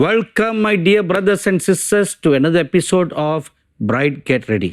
Welcome, my dear brothers and sisters, to another episode of Bride Get Ready.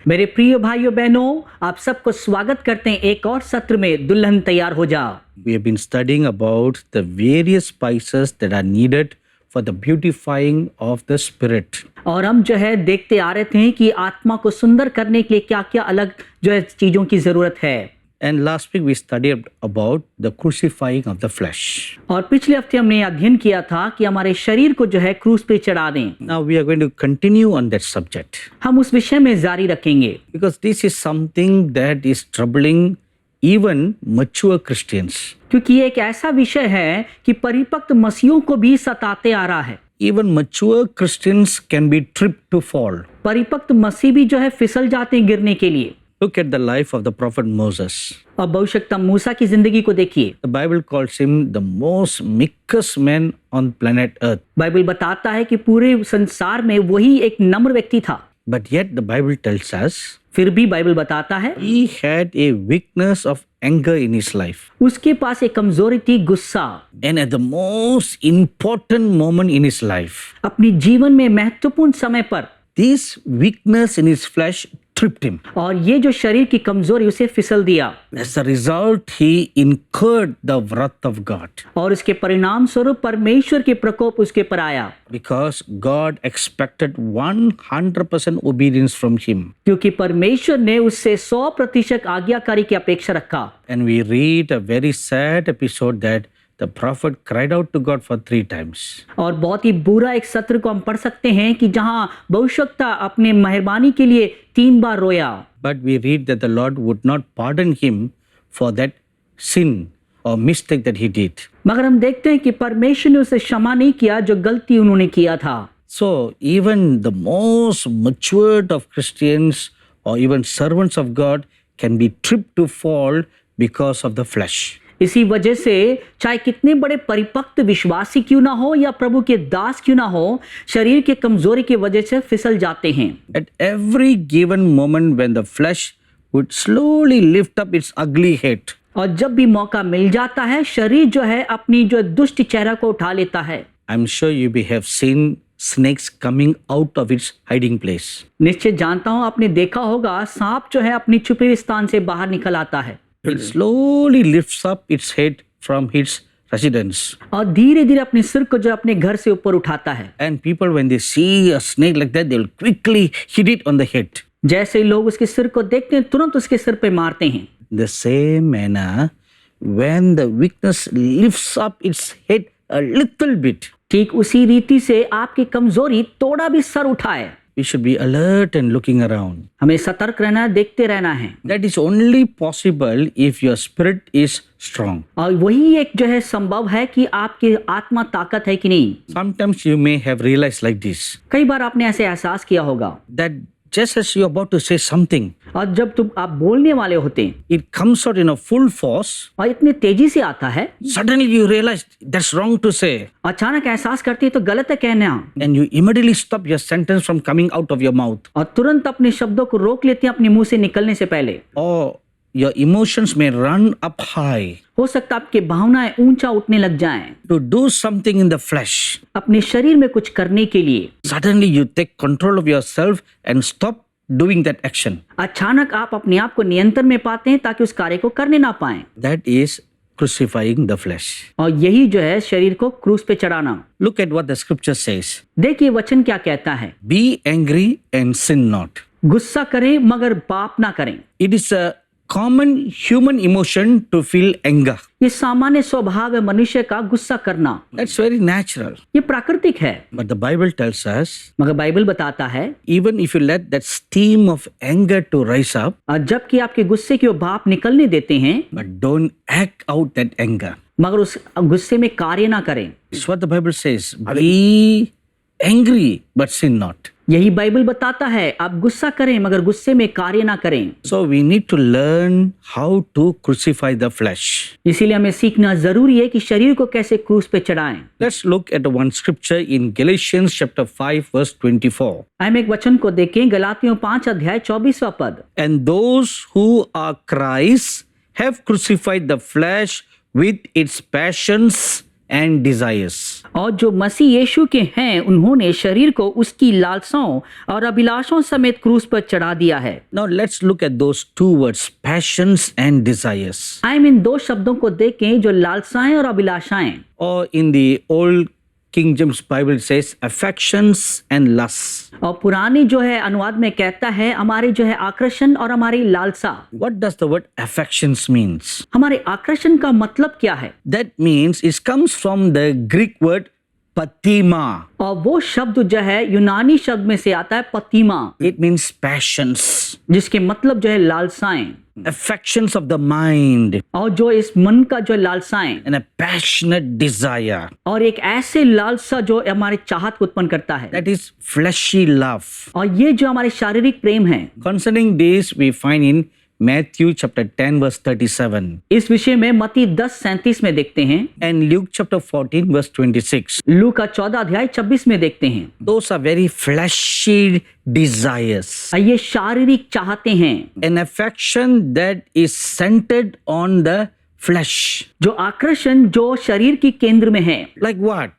मेरे प्रिय भाइयों बहनों, आप सबको स्वागत करते हैं एक और सत्र में दुल्हन तैयार हो जा। We have been studying about the various spices that are needed for the beautifying of the spirit. और हम जो है देखते आ रहे थे कि आत्मा को सुंदर करने के लिए क्या-क्या अलग जो है चीजों की जरूरत है। And last week we studied about the crucifying of the flesh. और पिछले हफ्ते हमने अध्ययन किया था कि हमारे शरीर को जो है क्रूस पे चढ़ा दें। Now we are going to continue on that subject. हम उस विषय में जारी रखेंगे। Because this is something that is troubling even mature Christians. क्योंकि ये एक ऐसा विषय है कि परिपक्व मसीहों को भी सताते आ रहा है। Even mature Christians can be tripped to fall. परिपक्व मसीह भी जो है फिसल जाते हैं गिरने के लिए। Look at the life of the prophet Moses. और भविष्यवक्ता मूसा की जिंदगी को देखिए। The Bible calls him the most meekest man on planet Earth. Bible बताता है कि पूरे संसार में वही एक नम्र व्यक्ति था। But yet the Bible tells us फिर भी बाइबल बताता है he had a weakness of anger in his life. उसके पास एक कमजोरी थी, गुस्सा। And at the most important moment in his life, अपनी जीवन में महत्वपूर्ण समय पर this weakness in his flesh tripped him. और ये जो शरीर की कमजोरी उसे फिसल दिया। As a result, he incurred the wrath of God. और इसके परिणाम स्वरूप परमेश्वर के प्रकोप उसके पर आया। Because God expected 100% obedience from him. क्योंकि परमेश्वर ने उससे 100% आज्ञाकारी की अपेक्षा रखा। And we read a very sad episode that the prophet cried out to God for 3 times. और बहुत ही बुरा एक सत्र को हम पढ़ सकते हैं कि जहां भविष्यवक्ता अपने मेहरबानी के लिए 3 बार रोया। But we read that the Lord would not pardon him for that sin or mistake that he did. मगर हम देखते हैं कि परमेश्वर ने उसे क्षमा नहीं किया जो गलती उन्होंने किया था। So even the most matured of Christians or even servants of God can be tripped to fall because of the flesh. इसी वजह से चाहे कितने बड़े परिपक्व विश्वासी क्यों ना हो या प्रभु के दास क्यों ना हो, शरीर के कमजोरी की वजह से फिसल जाते हैं। At every given moment when the flesh would slowly lift up its ugly head, और जब भी मौका मिल जाता है, शरीर जो है अपनी जो दुष्ट चेहरा को उठा लेता है। I'm sure you may have seen snakes coming out of its hiding place. निश्चित जानता हूं आपने देखा होगा सांप जो है अपनी छुपे हुए स्थान से बाहर निकल आता है। It slowly lifts up its head from its residence. और धीरे धीरे अपने सिर को जो अपने घर से ऊपर उठाता है। And people, when they see a snake like that, they will quickly hit it on the head. जैसे ही लोग उसके सिर को देखते हैं, तुरंत उसके सिर पे मारते हैं। The same manner, when the weakness lifts up its head a little bit, ठीक उसी रीति से आपकी कमजोरी थोड़ा भी सर उठाए, we should be alert and looking around. हमें सतर्क रहना, देखते रहना है। That is only possible if your spirit is strong. और वही एक जो है संभव है कि आपकी आत्मा ताकत है कि नहीं। Sometimes you may have realized like this, कई बार आपने ऐसे एहसास किया होगा, that just as you're about to say something, और जब आप बोलने वाले होते हैं it comes out in a full force. और इतनी तेजी से आता है, Suddenly you realize that's wrong to say. अचानक एहसास करती है तो गलत है कहना, And you immediately stop your sentence from coming out of your mouth. और तुरंत अपने शब्दों को रोक लेते हैं अपने मुंह से निकलने से पहले। Or your emotions may run up high हो सकता है आपकी भावनाएं ऊंचा उठने लग जाएं, to do something in the flesh. अपने शरीर में कुछ करने के लिए। Suddenly you take control of yourself and stop doing that action. अचानक आप अपने आप को नियंत्रण में पाते हैं ताकि उस कार्य को करने ना पाएं। That is crucifying the flesh. और यही जो है शरीर को क्रूस पे चढ़ाना। Look at what the scripture says. देखिए वचन क्या कहता है, Be angry and sin not. गुस्सा करें मगर पाप ना करें। It is a common human emotion to feel anger. ये सामान्य स्वभाव है मनुष्य का गुस्सा करना, That's very natural. ये प्राकृतिक है। But the Bible tells us, मगर बाइबल बताता है even if you let that steam of anger to rise up, और जबकि आपके गुस्से की वो भाप निकलने देते हैं, but don't act out that anger. मगर उस गुस्से में कार्य ना करें। It's what the Bible says. Be angry but sin not. यही बाइबल बताता है, आप गुस्सा करें मगर गुस्से में कार्य ना करें। So we need to learn how to crucify the flesh. इसीलिए हमें सीखना जरूरी है कि शरीर को कैसे क्रूस पे चढ़ाएं। Let's look at one scripture in Galatians chapter 5 verse 24. हम एक वचन को देखें, गलातियों 5 अध्याय 24वां पद। And those who are Christ have crucified the flesh with its passions and desires. और जो मसीह यीशु के हैं उन्होंने शरीर को उसकी लालसाओं और अभिलाषाओं समेत क्रूस पर चढ़ा दिया है। Now let's look at those two words, passions and desires. आइए इन दो शब्दों को देखें जो लालसाएं और अभिलाषाएं। Or in the old King James Bible it says affections and lusts. और पुरानी जो है अनुवाद में कहता है हमारे जो है आकर्षण और हमारी लालसा। What does the word affections means? हमारे आकर्षण का मतलब क्या है? That means it comes from the Greek word patima. और वो शब्द जो है यूनानी शब्द में से आता है पतिमा, It means passions, जिसके मतलब जो है लालसाएं affections of the mind, और जो इस मन का जो लालसाएं and a passionate desire. और एक ऐसे लालसा जो हमारे चाहत को उत्पन्न करता है That is fleshy love. और ये जो हमारे शारीरिक प्रेम है। Concerning this, we find in Matthew chapter 10 verse 37 इस विषय में मत्ती 10:37 में देखते हैं, and Luke chapter 14 verse 26. लू का 14 अध्याय 26 में देखते हैं। Those are very fleshy desires. ये शारीरिक चाहते हैं, An affection that is centered on the flesh. जो आकर्षण जो शरीर की केंद्र में है। Like what?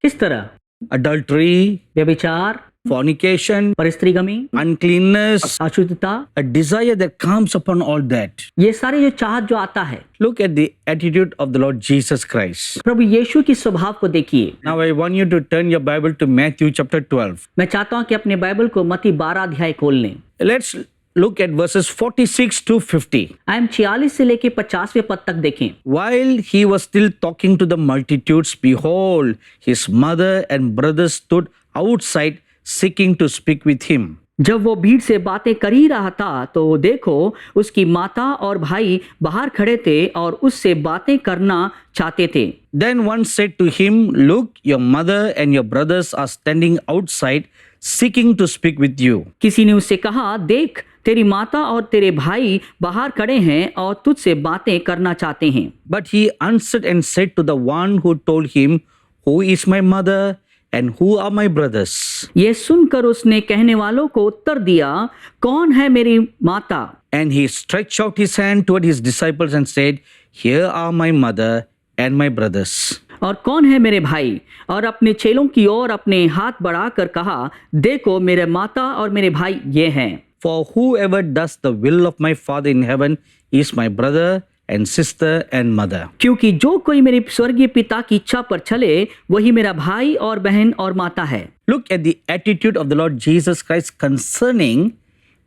किस तरह? Adultery, व्यभिचार, fornication, परस्त्रीगमी, uncleanness, अशुद्धता, a desire that comes upon all that. ये सारे जो चाहत जो आता है। Look at the attitude of the Lord Jesus Christ. प्रभु यीशु की स्वभाव को देखिए। Now I want you to turn your Bible to Matthew chapter 12. मैं चाहता हूं कि अपने बाइबल को मत्ती 12 अध्याय खोल लें। Let's look at verses 46 to 50. हम 46 से लेके 50वें पद तक देखें। While he was still talking to the multitudes, behold, his mother and brothers stood outside seeking to speak with him. जब वो भीड़ से बातें कर ही रहा था तो देखो उसकी माता और भाई बाहर खड़े थे और उससे बातें करना चाहते थे। Then one said to him, Look, your mother and your brothers are standing outside seeking to speak with you. किसी ने उससे कहा, देख तेरी माता और तेरे भाई बाहर खड़े हैं और तुझसे बातें करना चाहते हैं। But he answered and said to the one who told him, Who is my mother and who are my brothers? ये सुनकर उसने कहने वालों को उत्तर दिया, कौन है मेरी माता? And he stretched out his hand toward his disciples and said, Here are my mother and my brothers. और कौन है मेरे भाई? और अपने चेलों की ओर अपने हाथ बढ़ाकर कहा, देखो मेरे माता और मेरे भाई ये हैं। For whoever does the will of my Father in heaven is my brother and sister and mother. क्योंकि जो कोई मेरे स्वर्गीय पिता की इच्छा पर चले वही मेरा भाई और बहन और माता है। Look at the attitude of the Lord Jesus Christ concerning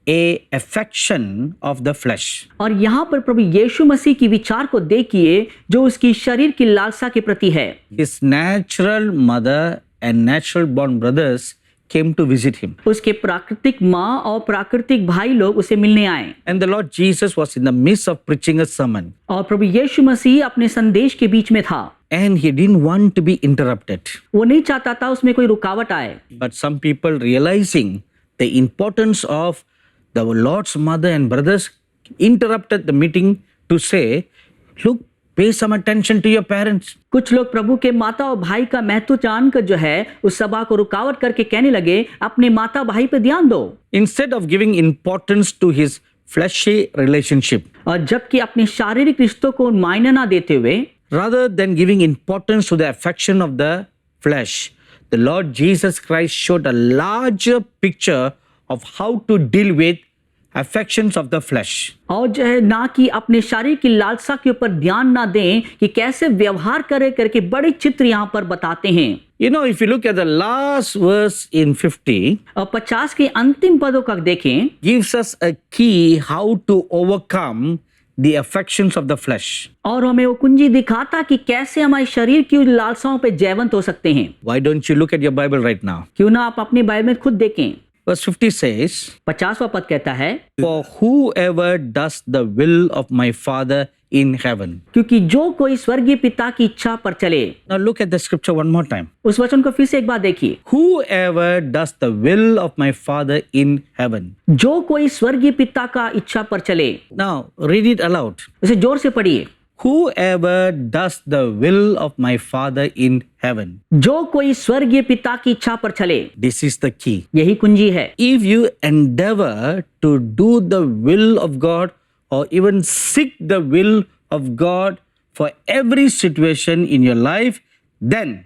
a affection of the flesh. और यहाँ पर प्रभु यीशु मसीह की विचार को देखिए जो उसकी शरीर की लालसा के प्रति है। His natural mother and natural born brothers came to visit him. उसके प्राकृतिक माँ और प्राकृतिक भाई लोग उसे मिलने आए। And the Lord Jesus was in the midst of preaching a sermon. और प्रभु यीशु मसीह अपने संदेश के बीच में था। And he didn't want to be interrupted. वो नहीं चाहता था उसमें कोई रुकावट आए। But some people realizing the importance of the Lord's mother and brothers interrupted the meeting to say, look, pay some attention to your parents. कुछ लोग प्रभु के माता और भाई का महत्व जानकर जो है उस सभा को रुकावट करके कहने लगे, अपने माता भाई पे ध्यान दो। Instead of giving importance to his fleshy relationship, और जबकि अपने शारीरिक रिश्तों को मायने ना देते हुए, rather than giving importance to the affection of the flesh, the Lord Jesus Christ showed a larger picture of how to deal with affections of the flesh. और जो है ना कि अपने शरीर की लालसा के ऊपर ध्यान ना दें कि कैसे व्यवहार करे करके बड़े चित्र यहाँ पर बताते हैं। You know, if you look at the last verse in 50, और 50 के अंतिम पदों का देखें, gives us a key how to overcome the affections of the flesh. और हमें वो कुंजी दिखाता कि कैसे हमारे शरीर की लालसाओं पे जयवंत हो सकते हैं। Why don't you look at your Bible right now? क्यों ना आप अपनी बाइबल में खुद देखें। Verse 50 says, 50वां पद कहता है, For whoever does the will of my Father in heaven. क्योंकि जो कोई स्वर्गीय पिता की इच्छा पर चले। Now look at the scripture one more time. उस वचन को फिर से एक बार देखिए, Whoever does the will of my Father in heaven. जो कोई स्वर्गीय पिता का इच्छा पर चले। Now read it aloud. इसे जोर से पढ़िए, Whoever does the will of my Father in heaven. जो कोई स्वर्गीय पिता की इच्छा पर चले। This is the key. यही कुंजी है। If you endeavor to do the will of God or even seek the will of God for every situation in your life, then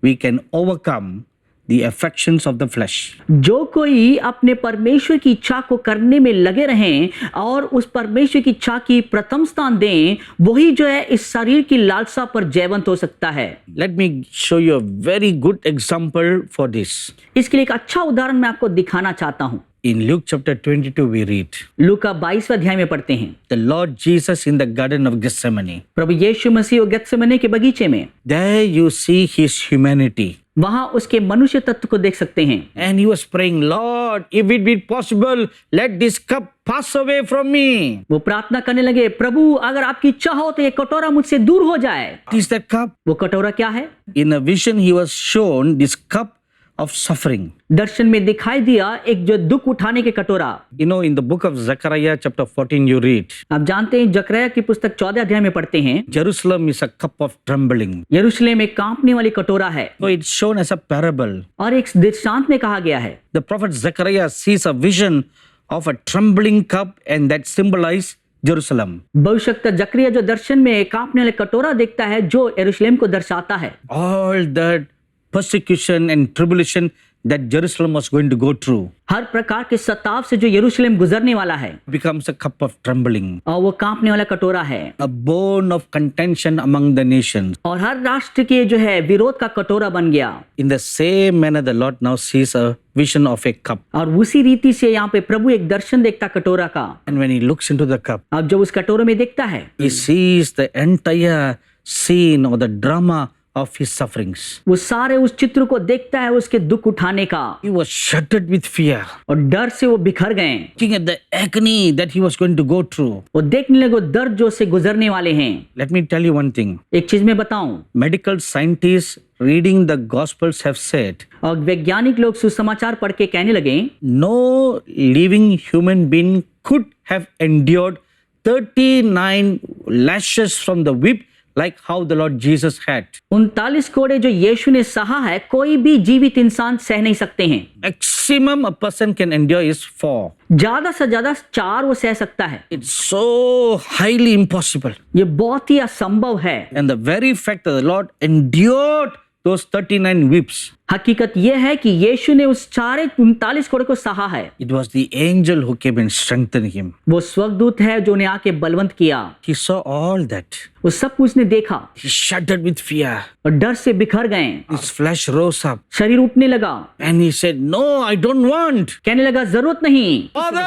we can overcome the affections of the flesh. जो कोई अपने परमेश्वर की इच्छा को करने में लगे रहें और उस परमेश्वर की इच्छा की प्रथम स्थान दें, वही जो है इस शरीर की लालसा पर जयवंत हो सकता है। Let me show you a very good example for this. इसके लिए एक अच्छा उदाहरण मैं आपको दिखाना चाहता हूं। In Luke chapter 22, we read, लूका 22वें अध्याय में पढ़ते हैं, the Lord Jesus in the Garden of Gethsemane. प्रभु यीशु मसीह गेत्सेमने के बगीचे में, There you see his humanity. वहां उसके मनुष्य तत्व को देख सकते हैं। And he was praying, Lord, if it be possible, let this cup pass away from me. वो प्रार्थना करने लगे, प्रभु अगर आपकी इच्छा हो तो ये कटोरा मुझसे दूर हो जाए। What is that cup? वो कटोरा क्या है? In a vision, he was shown this cup of suffering. दर्शन में दिखाई दिया एक जो दुख उठाने के कटोरा। You know, in the book of Zechariah chapter 14, you read, आप जानते हैं जकरया की पुस्तक 14 अध्याय में पढ़ते हैं, Jerusalem is a cup of trembling. यरूशलेम एक कांपने वाली कटोरा है So it's shown as a parable. और एक दृष्टांत में कहा गया है। The prophet Zechariah sees a vision of a trembling cup, and that symbolizes Jerusalem. भविष्यवक्ता जकरिया जो दर्शन में कांपने वाले कटोरा देखता है जो यरूशलेम को दर्शाता है। All that persecution and tribulation that Jerusalem was going to go through हर प्रकार के सताव से जो यरूशलेम गुजरने वाला है becomes a cup of trembling, और वो कांपने वाला कटोरा है a bone of contention among the nations. और हर राष्ट्र के जो है विरोध का कटोरा बन गया। In the same manner, the Lord now sees a vision of a cup. और उसी रीति से यहाँ पे प्रभु एक दर्शन देखता कटोरा का। And when he looks into the cup, अब जब उस कटोरे में देखता है, he sees the entire scene or the drama of his sufferings. वो सारे उस चित्र को देखता है उसके दुख उठाने का, He was shattered with fear, और डर से वो बिखर गए। looking at the agony that he was going to go through. वो देखने लगे दर्द जो से गुजरने वाले हैं। Let me tell you one thing. एक चीज मैं बताऊं, Medical scientists reading the Gospels have said, और वैज्ञानिक लोग सुसमाचार पढ़ के कहने लगे, no living human being could have endured 39 lashes from the whip like how the Lord Jesus had. 39 कोड़े जो यीशु ने सहा है कोई भी जीवित इंसान सह नहीं सकते हैं। Maximum a person can endure is 4. ज्यादा से ज्यादा 4 वो सह सकता है। It's so highly impossible. ये बहुत ही असंभव है। And the very fact that the Lord endured those 39 whips, हकीकत यह है कि यीशु ने उस 39 कोड़े को सहा है। it was the angel who came and strengthened him. वो स्वर्गदूत है जो ने आके बलवंत किया। He saw all that. वो सब कुछ ने देखा He shuddered with fear. और डर से बिखर गए। His flesh rose up. शरीर उठने लगा, And he said, no, I don't want. कहने लगा जरूरत नहीं। Father,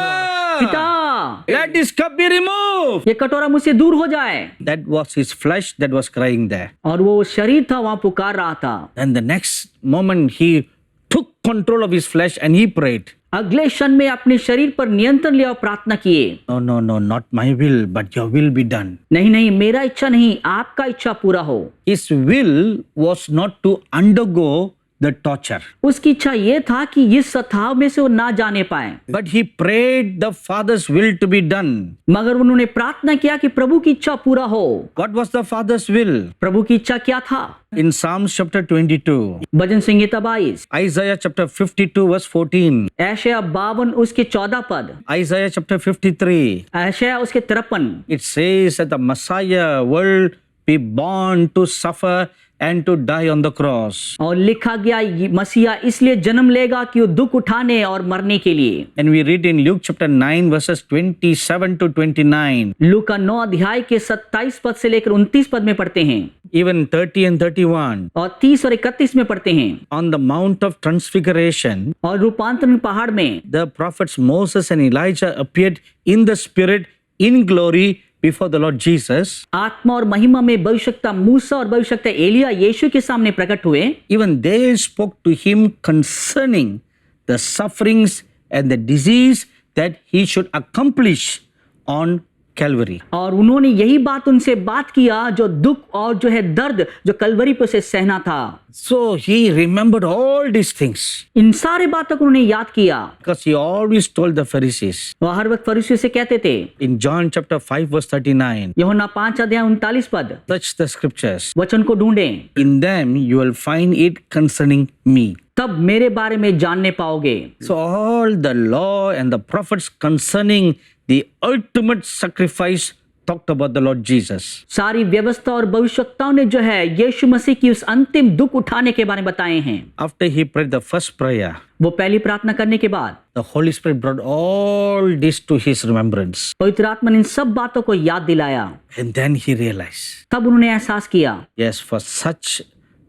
पिता, let this cup be removed. ये कटोरा मुझसे दूर हो जाए। That was his flesh that was crying there. और वो शरीर था वहां पुकार रहा था। And the next moment he took control of his flesh and he prayed. अगले क्षण में अपने शरीर पर नियंत्रण लिया और प्रार्थना किए, No, no, no, not my will, but your will be done. नहीं नहीं मेरा इच्छा नहीं, आपका इच्छा पूरा हो। His will was not to undergo the torture, उसकी इच्छा ये था कि इस सताव में से वो ना जाने पाए, but he prayed the Father's will to be done. मगर उन्होंने प्रार्थना किया कि प्रभु की इच्छा पूरा हो। What was the Father's will? प्रभु की इच्छा क्या था? In Psalms chapter 22, bhajan Samhita 22, Isaiah chapter 52 verse 14, ऐशाया 52 उसके 14 पद, Isaiah chapter 53, ऐशाया उसके 53, it says that the Messiah will be born to suffer and to die on the cross. और लिखा गया ये मसीहा इसलिए जन्म लेगा कि वो दुख उठाने और मरने के लिए। And we read in Luke chapter 9 verses 27 to 29, लूका 9 अध्याय के 27 पद से लेकर 29 पद में पढ़ते हैं, even 30 and 31. और 30 और 31 में पढ़ते हैं। On the Mount of Transfiguration, और रूपांतरण पहाड़ में the prophets Moses and Elijah appeared in the Spirit in glory before the Lord Jesus. आत्मा और महिमा में भविष्यवक्ता मूसा और भविष्यवक्ता एलिया यीशु के सामने प्रकट हुए। Even they spoke to him concerning the sufferings and the disease that he should accomplish on Calvary. और उन्होंने यही बात उनसे बात किया जो दुख और जो है दर्द जो कलवरी पे उसे सहना था। So he remembered all these things इन सारे बातों को उन्होंने याद किया। because he always told the Pharisees. वह हर वक्त फरीसियों से कहते थे, In John chapter 5 verse 39, यूहन्ना 5 अध्याय 39 पद, search the scriptures. वचन को ढूंढें, In them you will find it concerning me. तब मेरे बारे में जानने पाओगे। So all the law and the prophets concerning the ultimate sacrifice talked about the Lord Jesus. सारी व्यवस्था और भविष्यवक्ताओं ने जो है यीशु मसीह की उस अंतिम दुख उठाने के बारे में बताए हैं। After he prayed the first prayer, वो पहली प्रार्थना करने के बाद the Holy Spirit brought all this to his remembrance. पवित्र आत्मा ने इन सब बातों को याद दिलाया। And then he realized, तब उन्होंने एहसास किया, yes, for such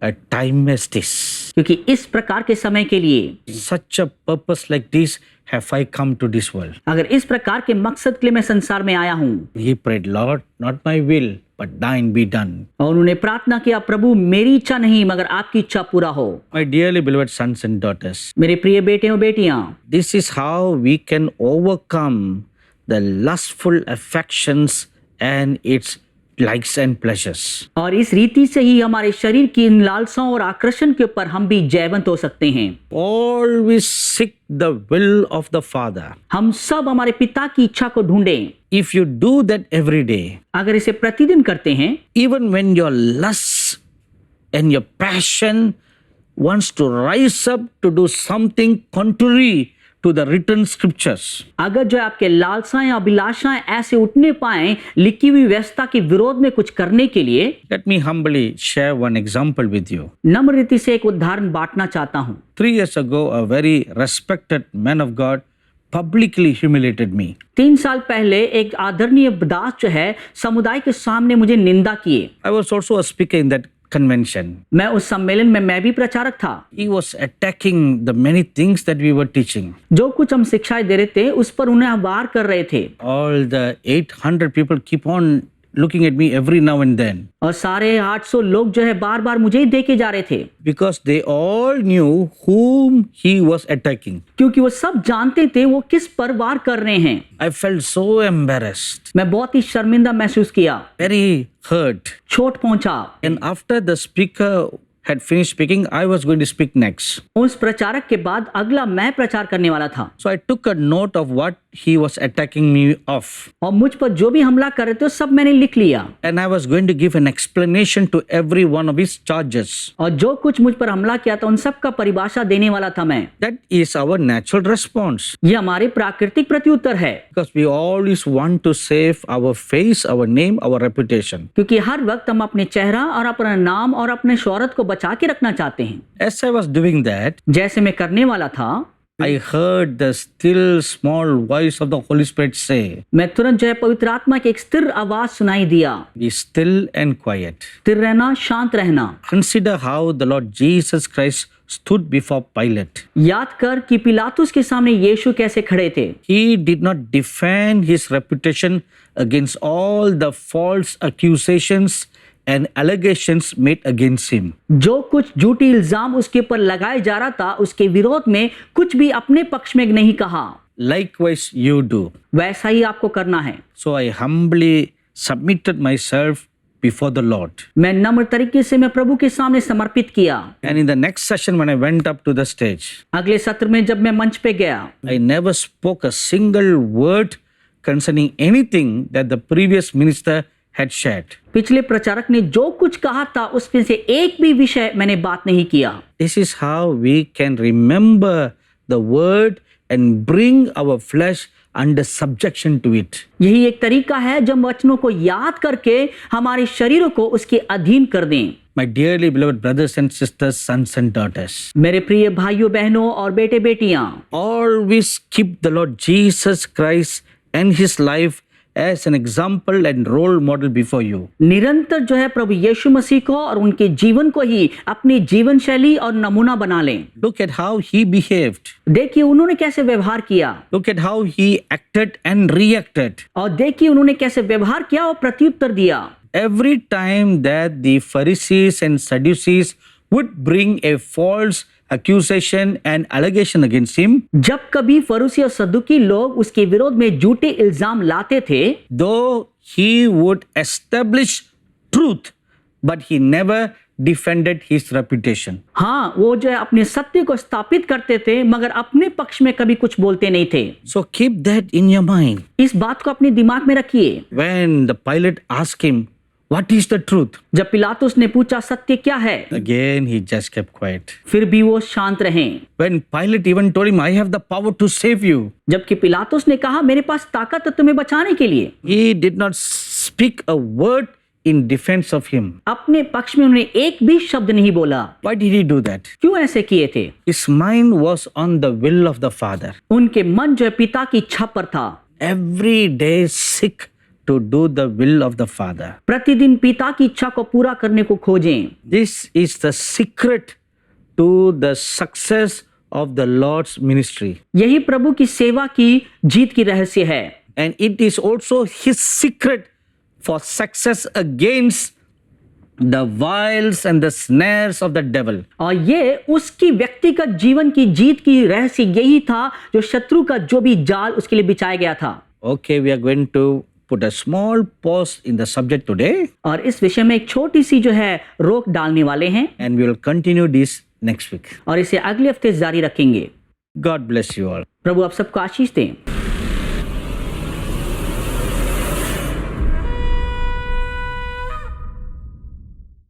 a time as this, क्योंकि इस प्रकार के समय के लिए, such a purpose like this, have I come to this world. अगर इस प्रकार के मकसद के लिए मैं संसार में आया हूँ। He prayed, Lord, not my will, but thine be done. और उन्होंने प्रार्थना किया, प्रभु मेरी इच्छा नहीं मगर आपकी इच्छा पूरा हो। My dearly beloved sons and daughters, मेरे प्रिय बेटे और बेटियां, this is how we can overcome the lustful affections and its likes and pleasures. और इस रीति से ही हमारे शरीर की इन लालसाओं और आकर्षण के ऊपर हम भी जयवंत हो सकते हैं। Always seek the will of the Father. हम सब हमारे पिता की इच्छा को ढूंढें। If you do that every day, अगर इसे प्रतिदिन करते हैं, even when your lust and your passion wants to rise up to do something contrary to the written scriptures, अगर जो आपके लालसाएं अभिलाषाएं ऐसे उठने पाएं लिखी हुई व्यवस्था के विरोध में कुछ करने के लिए, let me humbly share one example with you. नम्र रीति से एक उदाहरण बांटना चाहता हूं। 3 years ago, a very respected man of God publicly humiliated me. 3 साल पहले एक आदरणीय दास जो है समुदाय के सामने मुझे निंदा किए। I was also a speaker in that convention. मैं उस सम्मेलन में मैं भी प्रचारक था। He was attacking the many things that we were teaching. जो कुछ हम शिक्षाएं दे रहे थे उस पर उन्हें वार कर रहे थे। All the 800 people keep on looking at me every now and then, और सारे 800 लोग जो है बार बार मुझे ही देखे जा रहे थे, because they all knew whom he was attacking. क्योंकि वो सब जानते थे वो किस पर वार कर रहे हैं। I felt so embarrassed, मैं बहुत ही शर्मिंदा महसूस किया, very hurt. चोट पहुंचा। And after the speaker had finished speaking, I was going to speak next. उस प्रचारक के बाद अगला मैं प्रचार करने वाला था। So I took a note of what he was attacking me of. और मुझ पर जो भी हमला कर रहे थे सब मैंने लिख लिया। And I was going to give an explanation to every one of his charges. और जो कुछ मुझ पर हमला किया था उन सब का परिभाषा देने वाला था मैं। That is our natural response. ये हमारे प्राकृतिक प्रत्युत्तर है, Because we always want to save our face, our name, our reputation. क्योंकि हर वक्त हम अपने चेहरा और अपना नाम और अपने शोहरत को बचा के रखना चाहते हैं। As I was doing that, जैसे मैं करने वाला था, I heard the still small voice of the Holy Spirit say, मैं तुरंत जो है पवित्र आत्मा की एक स्थिर आवाज सुनाई दिया, be still and quiet. स्थिर रहना, शांत रहना। Consider how the Lord Jesus Christ stood before Pilate. याद कर कि पिलातुस के सामने यीशु कैसे खड़े थे। He did not defend his reputation against all the false accusations and allegations made against him. जो कुछ झूठी इल्जाम उसके ऊपर लगाए जा रहा था उसके विरोध में कुछ भी अपने पक्ष में नहीं कहा। Likewise you do. वैसा ही आपको करना है। So I humbly submitted myself before the Lord. मैं नम्र तरीके से मैं प्रभु के सामने समर्पित किया। And in the next session when I went up to the stage, अगले सत्र में जब मैं मंच पे गया, I never spoke a single word concerning anything that the previous minister had shared. पिछले प्रचारक ने जो कुछ कहा था उसमें से एक भी विषय मैंने बात नहीं किया। This is how we can remember the word and bring our flesh under subjection to it. यही एक तरीका है जब वचनों को याद करके हमारे शरीरों को उसके अधीन कर दें। My dearly beloved brothers and sisters, sons and daughters, मेरे प्रिय भाइयों बहनों और बेटे बेटियां, always keep the Lord Jesus Christ and his life as an example and role model before you. निरंतर जो है प्रभु यीशु मसीह को और उनके जीवन को ही अपनी जीवन शैली और नमूना बना लें। Look at how he behaved. देखिए उन्होंने कैसे व्यवहार किया, Look at how he acted and reacted. और देखिए उन्होंने कैसे व्यवहार किया और प्रत्युत्तर दिया। Every time that the Pharisees and Sadducees would bring a false accusation and allegation against him, जब कभी फरीसी और सदुकी लोग उसके विरोध में झूठे इल्जाम लाते थे, though he would establish truth, but he never defended his reputation. हाँ वो जो है अपने सत्य को स्थापित करते थे मगर अपने पक्ष में कभी कुछ बोलते नहीं थे। So keep that in your mind. इस बात को अपने दिमाग में रखिए। When the Pilate asked him, What is the truth? जब पिलातुस ने पूछा सत्य क्या है, Again, he just kept quiet. फिर भी वो शांत रहे। When Pilate even told him, I have the power to save you, जबकि पिलातुस ने कहा मेरे पास ताकत है तुम्हें बचाने के लिए, he did not speak a word in defense of him. अपने पक्ष में उन्होंने एक भी शब्द नहीं बोला। Why did he do that? क्यों ऐसे किए थे? His mind was on the will of the Father. उनके मन जो है पिता की इच्छा पर था। Every day seek to do the will of the Father. प्रतिदिन पिता की इच्छा को पूरा करने को खोजें। This is the secret to the success of the Lord's ministry. यही प्रभु की सेवा की जीत की रहस्य है। And it is also his secret for success against the wiles and the snares of the devil. और ये उसकी व्यक्तिगत जीवन की जीत की रहस्य यही था जो शत्रु का जो भी जाल उसके लिए बिछाया गया था। Okay, we are going to put a small pause in the subject today, और इस विषय में एक छोटी सी जो है रोक डालने वाले हैं and we will continue this next week. और इसे अगले हफ्ते जारी रखेंगे। God bless you all. प्रभु आप सबको आशीष दें।